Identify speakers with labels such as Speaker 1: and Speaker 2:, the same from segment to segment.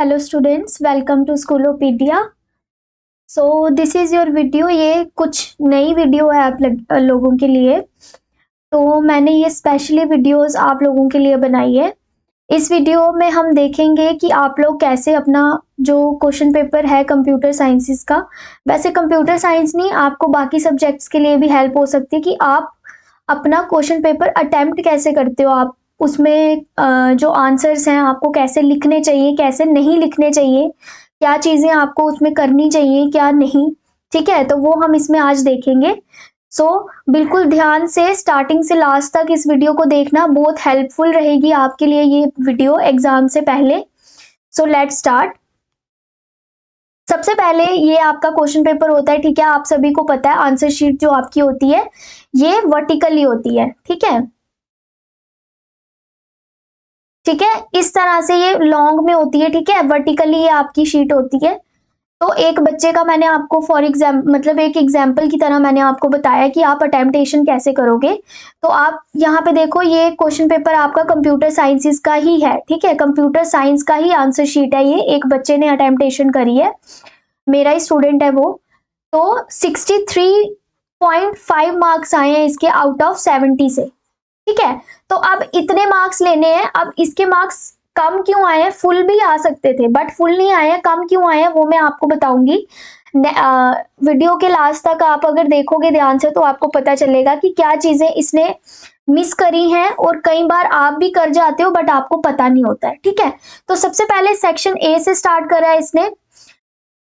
Speaker 1: Hello students, welcome to Schoolopedia. So this is your video. ये कुछ नई video है आप लोगों के लिए, तो मैंने ये स्पेशली वीडियोस आप लोगों के लिए बनाई है। इस वीडियो में हम देखेंगे कि आप लोग कैसे अपना जो क्वेश्चन पेपर है कंप्यूटर साइंसेस का, वैसे कंप्यूटर साइंस नहीं, आपको बाकी सब्जेक्ट्स के लिए भी हेल्प हो सकती है कि आप अपना क्वेश्चन पेपर अटेम्प्ट कैसे करते हो। आप उसमें जो आंसर्स हैं आपको कैसे लिखने चाहिए, कैसे नहीं लिखने चाहिए, क्या चीज़ें आपको उसमें करनी चाहिए, क्या नहीं। ठीक है, तो वो हम इसमें आज देखेंगे। सो बिल्कुल ध्यान से स्टार्टिंग से लास्ट तक इस वीडियो को देखना, बहुत हेल्पफुल रहेगी आपके लिए ये वीडियो एग्जाम से पहले। So let's start. सबसे पहले ये आपका क्वेश्चन पेपर होता है, ठीक है, आप सभी को पता है। आंसर शीट जो आपकी होती है ये वर्टिकली होती है, ठीक है। ठीक है, इस तरह से ये लॉन्ग में होती है, ठीक है, वर्टिकली ये आपकी शीट होती है। तो एक बच्चे का मैंने आपको फॉर एग्जाम्पल, मतलब एक एग्जाम्पल की तरह मैंने आपको बताया कि आप अटेम्प्टेशन कैसे करोगे। तो आप यहाँ पे देखो, ये क्वेश्चन पेपर आपका कंप्यूटर साइंसेस का ही है, ठीक है, कंप्यूटर साइंस का ही आंसर शीट है। ये एक बच्चे ने अटेम्प्टेशन करी है, मेरा ही स्टूडेंट है वो। तो 63.5 मार्क्स आए हैं इसके आउट ऑफ 70 से, ठीक है। तो अब इतने मार्क्स लेने हैं। अब इसके मार्क्स कम क्यों आए हैं, फुल भी आ सकते थे बट फुल नहीं आए हैं, कम क्यों आए हैं वो मैं आपको बताऊंगी। वीडियो के लास्ट तक आप अगर देखोगे ध्यान से तो आपको पता चलेगा कि क्या चीजें इसने मिस करी हैं, और कई बार आप भी कर जाते हो बट आपको पता नहीं होता है, ठीक है। तो सबसे पहले सेक्शन ए से स्टार्ट करा है इसने,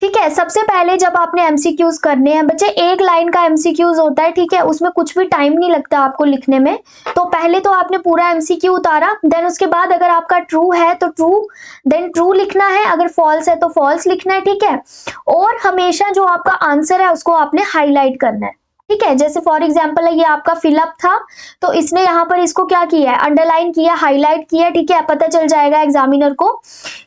Speaker 1: ठीक है। सबसे पहले जब आपने एमसीक्यूज करने हैं बच्चे, एक लाइन का एमसीक्यूज होता है, ठीक है, उसमें कुछ भी टाइम नहीं लगता आपको लिखने में। तो पहले तो आपने पूरा एमसीक्यू उतारा, देन उसके बाद अगर आपका ट्रू है तो ट्रू, देन ट्रू लिखना है, अगर फॉल्स है तो फॉल्स लिखना है, ठीक है। और हमेशा जो आपका आंसर है उसको आपने हाईलाइट करना है, ठीक है। जैसे फॉर एग्जाम्पल ये आपका फिलअप था, तो इसने यहाँ पर इसको क्या किया है, अंडरलाइन किया, हाईलाइट किया, ठीक है। पता चल जाएगा एग्जामिनर को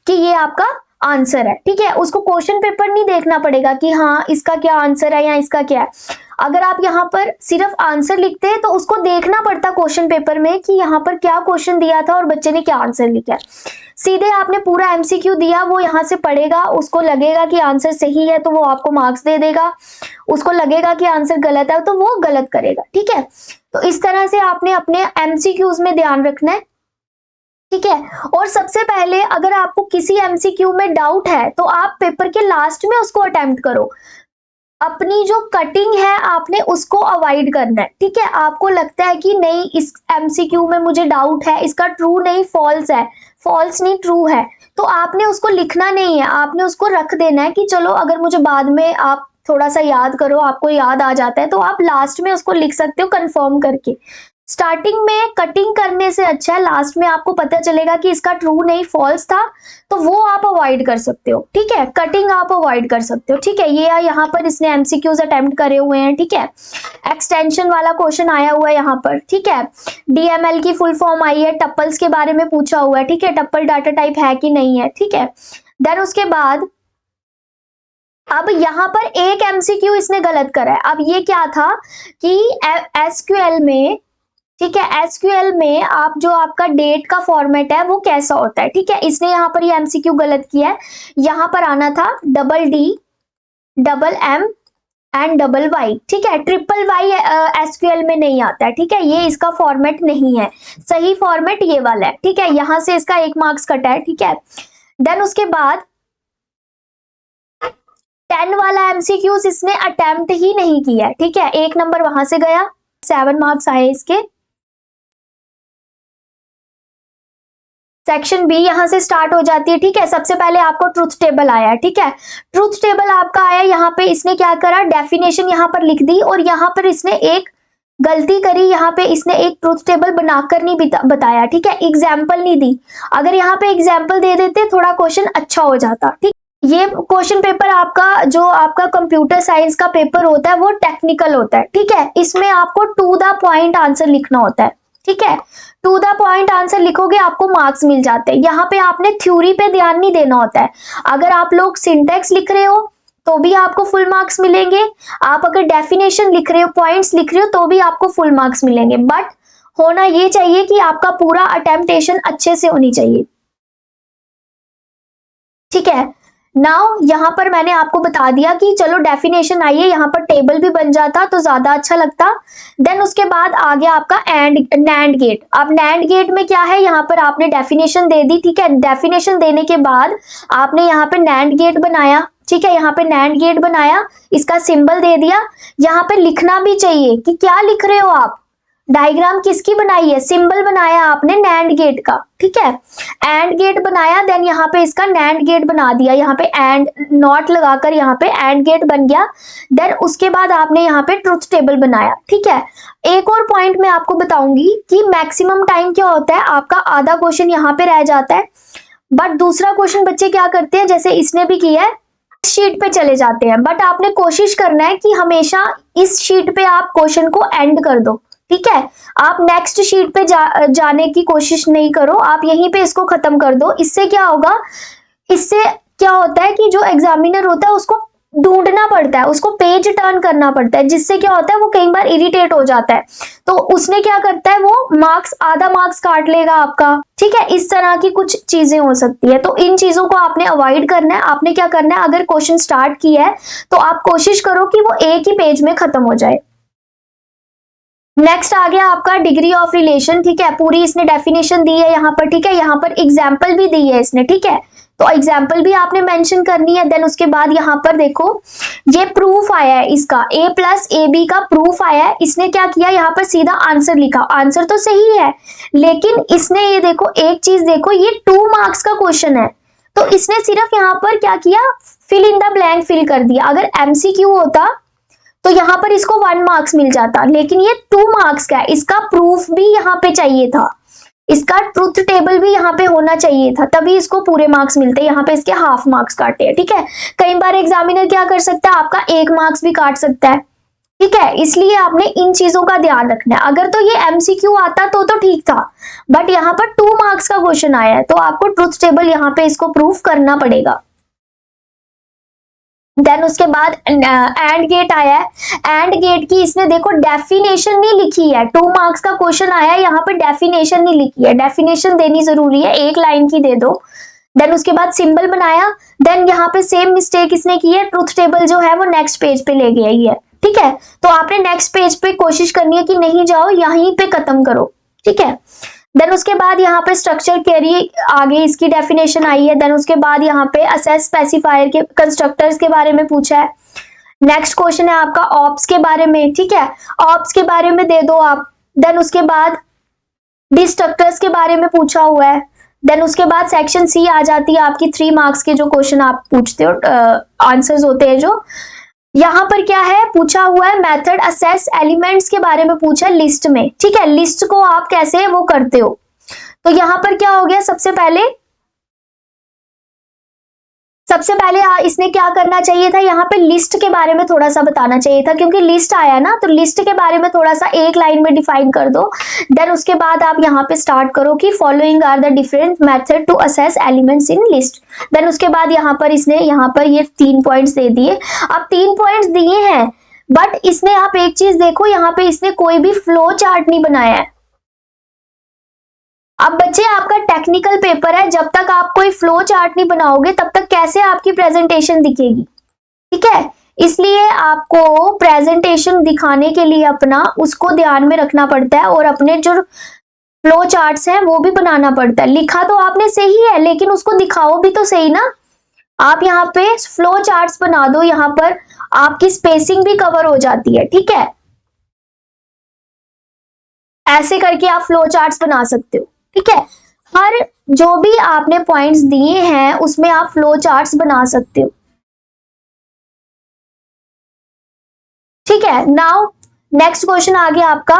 Speaker 1: कि ये आपका आंसर है, ठीक है। उसको क्वेश्चन पेपर नहीं देखना पड़ेगा कि हाँ इसका क्या आंसर है या इसका क्या है। अगर आप यहाँ पर सिर्फ आंसर लिखते हैं तो उसको देखना पड़ता क्वेश्चन पेपर में कि यहाँ पर क्या क्वेश्चन दिया था और बच्चे ने क्या आंसर लिखा है। सीधे आपने पूरा एमसीक्यू दिया, वो यहाँ से पढ़ेगा, उसको लगेगा कि आंसर सही है तो वो आपको मार्क्स दे देगा, उसको लगेगा कि आंसर गलत है तो वो गलत करेगा, ठीक है। तो इस तरह से आपने अपने एमसीक्यूज में ध्यान रखना है, ठीक है। और सबसे पहले अगर आपको किसी एमसीक्यू में डाउट है तो आप पेपर के लास्ट में उसको अटेम्प्ट करो। अपनी जो कटिंग है आपने उसको अवॉइड करना है, ठीक है। आपको लगता है कि नहीं इस एमसीक्यू में मुझे डाउट है, इसका ट्रू नहीं फॉल्स है, फॉल्स नहीं ट्रू है, तो आपने उसको लिखना नहीं है, आपने उसको रख देना है कि चलो अगर मुझे बाद में आप थोड़ा सा याद करो, आपको याद आ जाता है तो आप लास्ट में उसको लिख सकते हो कंफर्म करके। स्टार्टिंग में कटिंग करने से अच्छा है लास्ट में आपको पता चलेगा कि इसका ट्रू नहीं फॉल्स था, तो वो आप अवॉइड कर सकते हो, ठीक है। कटिंग आप अवॉइड कर सकते हो, ठीक है। ये यहाँ पर इसने एमसीक्यूज अटेम्प्ट करे हुए हैं, ठीक है। एक्सटेंशन वाला क्वेश्चन आया हुआ है यहाँ पर, ठीक है। डीएमएल की फुल फॉर्म आई है, टप्पल्स के बारे में पूछा हुआ है, ठीक है, टप्पल डाटा टाइप है कि नहीं है, ठीक है। देन उसके बाद अब यहाँ पर एक एमसीक्यू इसने गलत करा है। अब ये क्या था कि एसक्यूएल में, ठीक है, एसक्यूएल में आप जो आपका डेट का फॉर्मेट है वो कैसा होता है, ठीक है। इसने यहाँ पर ये एमसीक्यू गलत किया है। यहाँ पर आना था double D double M and double Y, ठीक है। ट्रिपल वाई एसक्यूएल में नहीं आता है, ठीक है, ये इसका फॉर्मेट नहीं है। सही फॉर्मेट ये वाला है, ठीक है। यहाँ से इसका 1 मार्क्स कटा है, ठीक है। देन उसके बाद 10 वाला एमसीक्यूज इसने अटेम्प्ट ही नहीं किया है, ठीक है, 1 नंबर वहां से गया, 7 मार्क्स आए इसके। सेक्शन बी यहां से स्टार्ट हो जाती है, ठीक है। सबसे पहले आपको ट्रूथ टेबल आया है, ठीक है। ट्रूथ टेबल आपका आया, यहाँ पे इसने क्या करा, डेफिनेशन यहाँ पर लिख दी, और यहाँ पर इसने एक गलती करी, यहाँ पे इसने एक ट्रूथ टेबल बनाकर नहीं बताया, ठीक है, एग्जाम्पल नहीं दी। अगर यहाँ पे एग्जाम्पल दे देते थोड़ा क्वेश्चन अच्छा हो जाता, ठीक। ये क्वेश्चन पेपर आपका जो आपका कंप्यूटर साइंस का पेपर होता है वो टेक्निकल होता है, ठीक है। इसमें आपको टू द पॉइंट आंसर लिखना होता है, ठीक है। टू द पॉइंट आंसर लिखोगे आपको मार्क्स मिल जाते हैं। यहाँ पे आपने थ्योरी पे ध्यान नहीं देना होता है। अगर आप लोग सिंटेक्स लिख रहे हो तो भी आपको फुल मार्क्स मिलेंगे, आप अगर डेफिनेशन लिख रहे हो, पॉइंट्स लिख रहे हो तो भी आपको फुल मार्क्स मिलेंगे। बट होना ये चाहिए कि आपका पूरा अटेम्प्टेशन अच्छे से होनी चाहिए। ठीक है। नाउ यहाँ पर मैंने आपको बता दिया कि चलो डेफिनेशन आई है, यहाँ पर टेबल भी बन जाता तो ज्यादा अच्छा लगता। देन उसके बाद आ गया आपका नैंड गेट। अब नैंड गेट में क्या है, यहाँ पर आपने डेफिनेशन दे दी, ठीक है। डेफिनेशन देने के बाद आपने यहाँ पे नैंड गेट बनाया, ठीक है। यहाँ पे नैंड गेट बनाया, इसका सिंबल दे दिया। यहाँ पे लिखना भी चाहिए कि क्या लिख रहे हो आप, डायग्राम किसकी बनाई है, सिंबल बनाया आपने नैंड गेट का, ठीक है। एंड गेट बनाया, देन यहाँ पे इसका नैंड गेट बना दिया, यहाँ पे एंड नॉट लगाकर यहाँ पे एंड गेट बन गया। देन उसके बाद आपने यहाँ पे ट्रुथ टेबल बनाया, ठीक है। एक और पॉइंट मैं आपको बताऊंगी कि मैक्सिमम टाइम क्या होता है, आपका आधा क्वेश्चन यहाँ पे रह जाता है, बट दूसरा क्वेश्चन बच्चे क्या करते हैं, जैसे इसने भी किया है, शीट पे चले जाते हैं। बट आपने कोशिश करना है कि हमेशा इस शीट पे आप क्वेश्चन को एंड कर दो, ठीक है। आप नेक्स्ट शीट पे जाने की कोशिश नहीं करो, आप यहीं पे इसको खत्म कर दो। इससे क्या होगा, इससे क्या होता है कि जो एग्जामिनर होता है उसको ढूंढना पड़ता है, उसको पेज टर्न करना पड़ता है, जिससे क्या होता है वो कई बार इरिटेट हो जाता है, तो उसने क्या करता है, वो मार्क्स आधा मार्क्स काट लेगा आपका, ठीक है। इस तरह की कुछ चीजें हो सकती है, तो इन चीजों को आपने अवॉइड करना है। आपने क्या करना है, अगर क्वेश्चन स्टार्ट किया है तो आप कोशिश करो कि वो एक ही पेज में खत्म हो जाए। नेक्स्ट आ गया आपका डिग्री ऑफ रिलेशन, ठीक है। पूरी इसने डेफिनेशन दी है यहाँ पर, ठीक है। यहाँ पर एग्जाम्पल भी दी है इसने, ठीक है, तो एग्जाम्पल भी आपने मेंशन करनी है। देन उसके बाद यहाँ पर देखो ये प्रूफ आया है, इसका a प्लस ए बी का प्रूफ आया है। इसने क्या किया, यहाँ पर सीधा आंसर लिखा, आंसर तो सही है, लेकिन इसने ये देखो एक चीज देखो, ये 2 मार्क्स का क्वेश्चन है, तो इसने सिर्फ यहाँ पर क्या किया, fill in the blank fill कर दिया। अगर एमसीक्यू होता तो यहाँ पर इसको 1 मार्क्स मिल जाता, लेकिन ये 2 मार्क्स का है। इसका प्रूफ भी यहाँ पे चाहिए था, इसका ट्रुथ टेबल भी यहाँ पे होना चाहिए था, तभी इसको पूरे मार्क्स मिलते हैं। यहाँ पे इसके हाफ मार्क्स काटे हैं, ठीक है। कई बार एग्जामिनर क्या कर सकता है, आपका 1 मार्क्स भी काट सकता है, ठीक है। इसलिए आपने इन चीजों का ध्यान रखना है। अगर तो ये एमसीक्यू आता तो ठीक था, बट यहाँ पर 2 मार्क्स का क्वेश्चन आया है, तो आपको ट्रुथ टेबल यहाँ पे इसको प्रूफ करना पड़ेगा। देन उसके बाद एंड गेट आया है। एंड गेट की इसने देखो डेफिनेशन नहीं लिखी है, 2 मार्क्स का क्वेश्चन आया है, यहाँ पर डेफिनेशन नहीं लिखी है। डेफिनेशन देनी जरूरी है, 1 लाइन की दे दो। देन उसके बाद सिंबल बनाया। देन यहाँ पे सेम मिस्टेक इसने की है, ट्रुथ टेबल जो है वो नेक्स्ट पेज पे ले गई है, ठीक है। तो आपने नेक्स्ट पेज पे कोशिश करनी है कि नहीं जाओ, यहीं पे खत्म करो, ठीक है। देन उसके बाद यहाँ पे स्ट्रक्चर क्वेरी आगे इसकी डेफिनेशन आई है। देन उसके बाद यहाँ पे असेस स्पेसिफायर के कंस्ट्रक्टर्स के बारे में पूछा है। नेक्स्ट क्वेश्चन है आपका ऑप्स के बारे में, ठीक है, ऑप्स के बारे में दे दो आप। देन उसके बाद डिस्ट्रक्टर्स के बारे में पूछा हुआ है। देन उसके बाद सेक्शन सी आ जाती है आपकी, 3 मार्क्स के जो क्वेश्चन आप पूछते हो, आंसर्स होते हैं जो यहाँ पर क्या है पूछा हुआ है, मेथड असेस एलिमेंट्स के बारे में पूछा लिस्ट में, ठीक है। लिस्ट को आप कैसे वो करते हो, तो यहाँ पर क्या हो गया, सबसे पहले इसने क्या करना चाहिए था, यहाँ पे लिस्ट के बारे में थोड़ा सा बताना चाहिए था, क्योंकि लिस्ट आया ना, तो लिस्ट के बारे में थोड़ा सा 1 लाइन में डिफाइन कर दो। देन उसके बाद आप यहाँ पे स्टार्ट करो कि following are the different method to access elements in list. Then उसके बाद यहाँ पर इसने यहाँ पर ये 3 पॉइंट्स दे दिए। अब 3 पॉइंट्स दिए हैं, बट इसने आप एक चीज देखो, यहाँ पे इसने कोई भी फ्लो चार्ट नहीं बनाया है। अब बच्चे आपका टेक्निकल पेपर है, जब तक आप कोई फ्लो चार्ट नहीं बनाओगे तब तक कैसे आपकी प्रेजेंटेशन दिखेगी, ठीक है। इसलिए आपको प्रेजेंटेशन दिखाने के लिए अपना उसको ध्यान में रखना पड़ता है, और अपने जो फ्लो चार्ट्स हैं वो भी बनाना पड़ता है। लिखा तो आपने सही है, लेकिन उसको दिखाओ भी तो सही ना। आप यहाँ पे फ्लो चार्ट्स बना दो, यहाँ पर आपकी स्पेसिंग भी कवर हो जाती है, ठीक है। ऐसे करके आप फ्लो चार्ट्स बना सकते हो, ठीक है। हर जो भी आपने पॉइंट्स दिए हैं उसमें आप फ्लो चार्ट्स बना सकते हो, ठीक है। नाउ नेक्स्ट क्वेश्चन आ गया आपका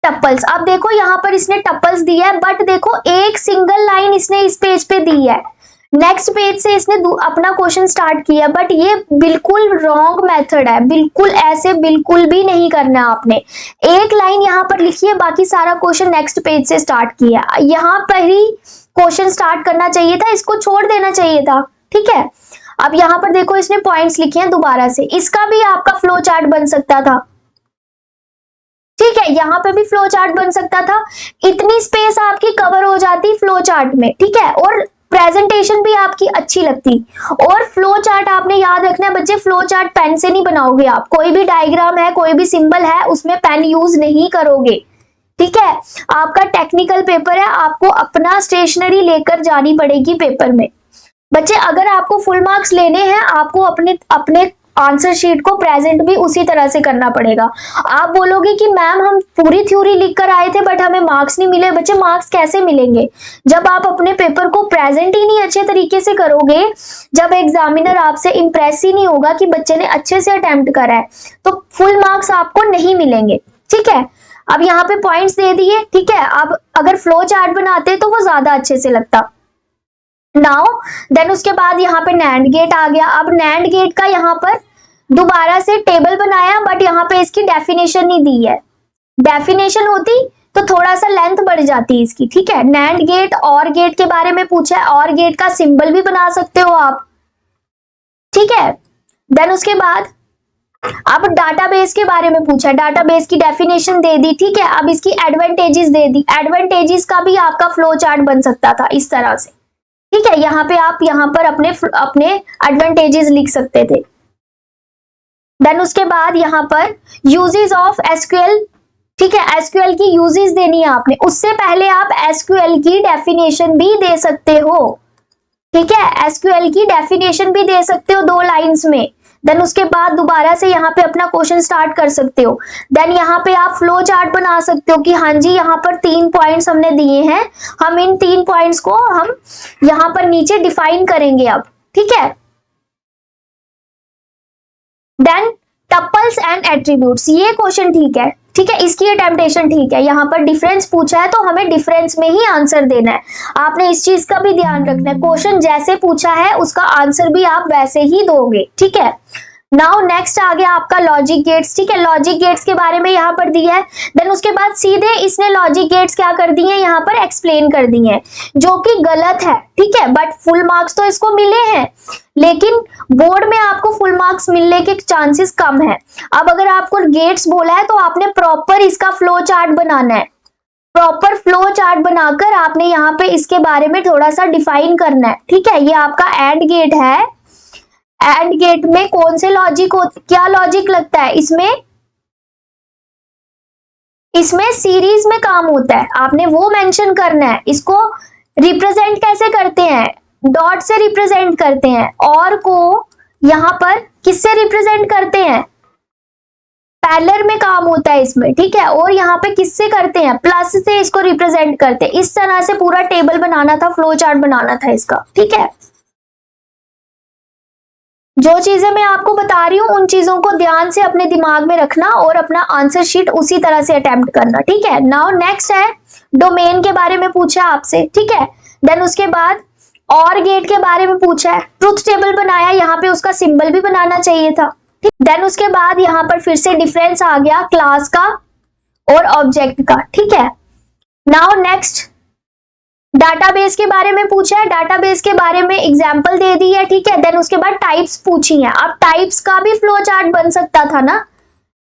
Speaker 1: टप्पल्स। अब देखो यहाँ पर इसने टप्पल्स दिया है, बट देखो एक सिंगल लाइन इसने इस पेज पे दी है, नेक्स्ट पेज से इसने अपना क्वेश्चन स्टार्ट किया, बट ये बिल्कुल रॉन्ग मेथड है, बिल्कुल ऐसे बिल्कुल भी नहीं करना है आपने। 1 लाइन यहाँ पर लिखी है, बाकी सारा क्वेश्चन नेक्स्ट पेज से स्टार्ट किया, यहाँ पर ही क्वेश्चन स्टार्ट करना चाहिए था, इसको छोड़ देना चाहिए था, ठीक है। अब यहाँ पर देखो इसने पॉइंट्स लिखे हैं दोबारा से, इसका भी आपका फ्लो चार्ट बन सकता था, ठीक है। यहाँ पे भी फ्लो चार्ट बन सकता था, इतनी स्पेस आपकी कवर हो जाती फ्लो चार्ट में, ठीक है। और प्रेजेंटेशन भी आपकी अच्छी लगती। और फ्लो चार्ट आपने याद रखना है बच्चे, फ्लो चार्ट पेन से नहीं बनाओगे आप, कोई भी डायग्राम है, कोई भी सिंबल है, उसमें पेन यूज नहीं करोगे, ठीक है। आपका टेक्निकल पेपर है, आपको अपना स्टेशनरी लेकर जानी पड़ेगी पेपर में। बच्चे अगर आपको फुल मार्क्स लेने हैं, आपको अपने अपने आंसर शीट को प्रेजेंट भी उसी तरह से करना पड़ेगा। आप बोलोगे कि मैम हम पूरी थ्योरी लिख कर आए थे बट हमें मार्क्स नहीं मिले। बच्चे मार्क्स कैसे मिलेंगे? जब आप अपने पेपर को प्रेजेंट ही नहीं अच्छे तरीके से करोगे, जब एग्जामिनर आपसे इंप्रेस ही नहीं होगा कि बच्चे ने अच्छे से अटेम्प्ट करा है, तो फुल मार्क्स आपको नहीं मिलेंगे, ठीक है। अब यहाँ पे पॉइंट्स दे दिए, ठीक है। अब अगर फ्लो चार्ट बनाते तो वो ज्यादा अच्छे से लगता। नाउ देन उसके बाद यहाँ पे नैंड गेट आ गया। अब नैंड गेट का यहाँ पर दोबारा से टेबल बनाया, बट यहाँ पे इसकी डेफिनेशन नहीं दी है। डेफिनेशन होती तो थोड़ा सा लेंथ बढ़ जाती इसकी, ठीक है। नैंड गेट और गेट के बारे में पूछा है, और गेट का सिंबल भी बना सकते हो आप, ठीक है। देन उसके बाद अब डाटाबेस के बारे में पूछा है, डाटाबेस की डेफिनेशन दे दी, ठीक है। अब इसकी एडवांटेजेस दे दी, एडवांटेजेस का भी आपका फ्लो चार्ट बन सकता था इस तरह से, ठीक है। यहाँ पे आप यहाँ पर अपने एडवांटेजेस लिख सकते थे। देन उसके बाद यहाँ पर यूजेस ऑफ एसक्यूएल, ठीक है, एसक्यूएल की यूजेस देनी है आपने। उससे पहले आप एसक्यूएल की डेफिनेशन भी दे सकते हो, ठीक है। एसक्यूएल की डेफिनेशन भी दे सकते हो 2 लाइंस में। देन उसके बाद दोबारा से यहाँ पे अपना क्वेश्चन स्टार्ट कर सकते हो। देन यहाँ पे आप फ्लो चार्ट बना सकते हो कि हाँ जी यहाँ पर 3 पॉइंट्स हमने दिए हैं, हम इन 3 पॉइंट्स को हम यहाँ पर नीचे डिफाइन करेंगे अब, ठीक है। देन टपल्स एंड एट्रीब्यूट्स, ये क्वेश्चन ठीक है, ठीक है, इसकी अटेम्प्टेशन ठीक है। यहाँ पर डिफरेंस पूछा है तो हमें डिफरेंस में ही आंसर देना है। आपने इस चीज का भी ध्यान रखना है, क्वेश्चन जैसे पूछा है उसका आंसर भी आप वैसे ही दोगे, ठीक है। नाउ नेक्स्ट आ गया आपका लॉजिक गेट्स, ठीक है। लॉजिक गेट्स के बारे में यहाँ पर दिया है। देन उसके बाद सीधे इसने लॉजिक गेट्स क्या कर दिए, यहाँ पर एक्सप्लेन कर दिए हैं, जो कि गलत है, ठीक है। बट फुल मार्क्स तो इसको मिले हैं, लेकिन बोर्ड में आपको फुल मार्क्स मिलने के चांसेस कम है। अब अगर आपको गेट्स बोला है तो आपने प्रॉपर इसका फ्लो चार्ट बनाना है, प्रॉपर फ्लो चार्ट बनाकर आपने यहाँ पे इसके बारे में थोड़ा सा डिफाइन करना है, ठीक है। ये आपका एंड गेट है, एंड गेट में कौन से लॉजिक क्या लॉजिक लगता है इसमें सीरीज में काम होता है, आपने वो मेंशन करना है। इसको रिप्रेजेंट कैसे करते हैं, डॉट से रिप्रेजेंट करते हैं, और को यहां पर किससे रिप्रेजेंट करते हैं, पैरेलल में काम होता है इसमें, ठीक है। और यहाँ पे किससे करते हैं, प्लस से इसको रिप्रेजेंट करते हैं। इस तरह से पूरा टेबल बनाना था, फ्लो चार्ट बनाना था इसका, ठीक है। जो चीजें मैं आपको बता रही हूँ उन चीजों को ध्यान से अपने दिमाग में रखना और अपना आंसर शीट उसी तरह से अटेम्प्ट करना, ठीक है। नाउ नेक्स्ट है डोमेन के बारे में पूछा आपसे, ठीक है। देन उसके बाद और गेट के बारे में पूछा है, ट्रुथ टेबल बनाया, यहाँ पे उसका सिंबल भी बनाना चाहिए था, ठीक। देन उसके बाद यहाँ पर फिर से डिफरेंस आ गया क्लास का और ऑब्जेक्ट का, ठीक है। नाउ नेक्स्ट डाटाबेस के बारे में पूछा है, डाटाबेस के बारे में एग्जांपल दे दी है, ठीक है। देन उसके बाद टाइप्स पूछी है। अब टाइप्स का भी फ्लो चार्ट बन सकता था ना,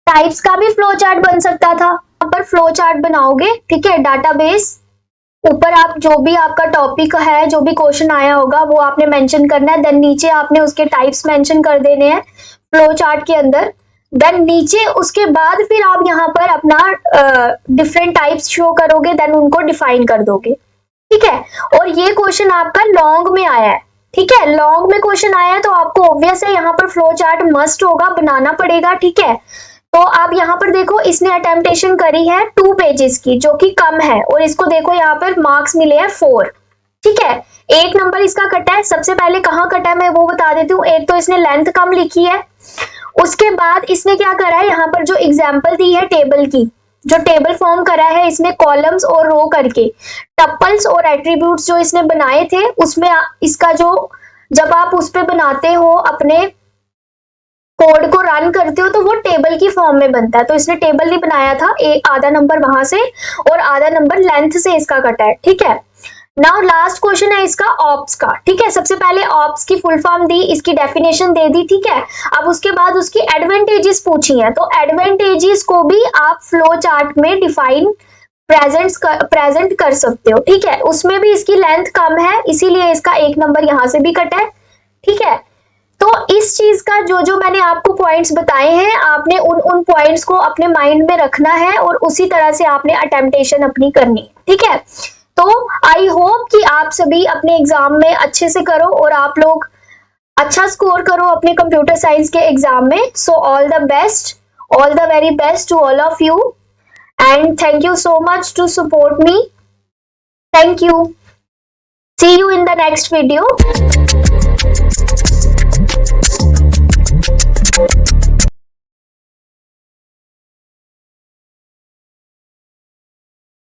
Speaker 1: टाइप्स का भी फ्लो चार्ट बन सकता था। यहाँ पर फ्लो चार्ट बनाओगे, ठीक है। डाटाबेस ऊपर आप जो भी आपका टॉपिक है, जो भी क्वेश्चन आया होगा वो आपने मेंशन करना है। देन नीचे आपने उसके टाइप्स मेंशन कर देने हैं फ्लो चार्ट के अंदर। देन नीचे उसके बाद फिर आप यहाँ पर अपना डिफरेंट टाइप्स शो करोगे, देन उनको डिफाइन कर दोगे, ठीक है। और ये क्वेश्चन आपका लॉन्ग में आया है, ठीक है। लॉन्ग में क्वेश्चन आया है तो आपको ऑब्वियस है यहाँ पर फ्लो चार्ट मस्ट होगा, बनाना पड़ेगा, ठीक है। तो आप यहाँ पर देखो इसने अटेम्प्टेशन करी है 2 पेजेस की, जो कि कम है, और इसको देखो यहाँ पर मार्क्स मिले हैं 4, ठीक है। 1 नंबर इसका कटा है। सबसे पहले कहाँ कटा है मैं वो बता देती हूँ। एक तो इसने लेंथ कम लिखी है, उसके बाद इसने क्या करा है, यहाँ पर जो एग्जाम्पल दी है टेबल की, जो टेबल फॉर्म करा है इसने कॉलम्स और रो करके, टपल्स और एट्रीब्यूट्स जो इसने बनाए थे उसमें इसका जो जब आप उस पे बनाते हो अपने कोड को रन करते हो तो वो टेबल की फॉर्म में बनता है। तो इसने टेबल नहीं बनाया था, एक आधा नंबर वहां से और आधा नंबर लेंथ से इसका कटा है, ठीक है। नाउ लास्ट क्वेश्चन है इसका ऑप्स का, ठीक है। सबसे पहले ऑप्स की फुल फॉर्म दी, इसकी डेफिनेशन दे दी, ठीक है। अब उसके बाद उसकी एडवांटेजेस पूछी हैं, तो एडवांटेजेस को भी आप फ्लो चार्ट में डिफाइन प्रेजेंट कर सकते हो, ठीक है। उसमें भी इसकी लेंथ कम है, इसीलिए इसका 1 नंबर यहां से भी कटा है, ठीक है। तो इस चीज का जो जो मैंने आपको पॉइंट्स बताए हैं, आपने उन पॉइंट्स को अपने माइंड में रखना है और उसी तरह से आपने अटेम्प्टेशन अपनी करनी है, ठीक है। तो आई होप कि आप सभी अपने एग्जाम में अच्छे से करो और आप लोग अच्छा स्कोर करो अपने कंप्यूटर साइंस के एग्जाम में। So all the best, all the very best to all of you, and thank you so much to support me. Thank you. See you in the next video.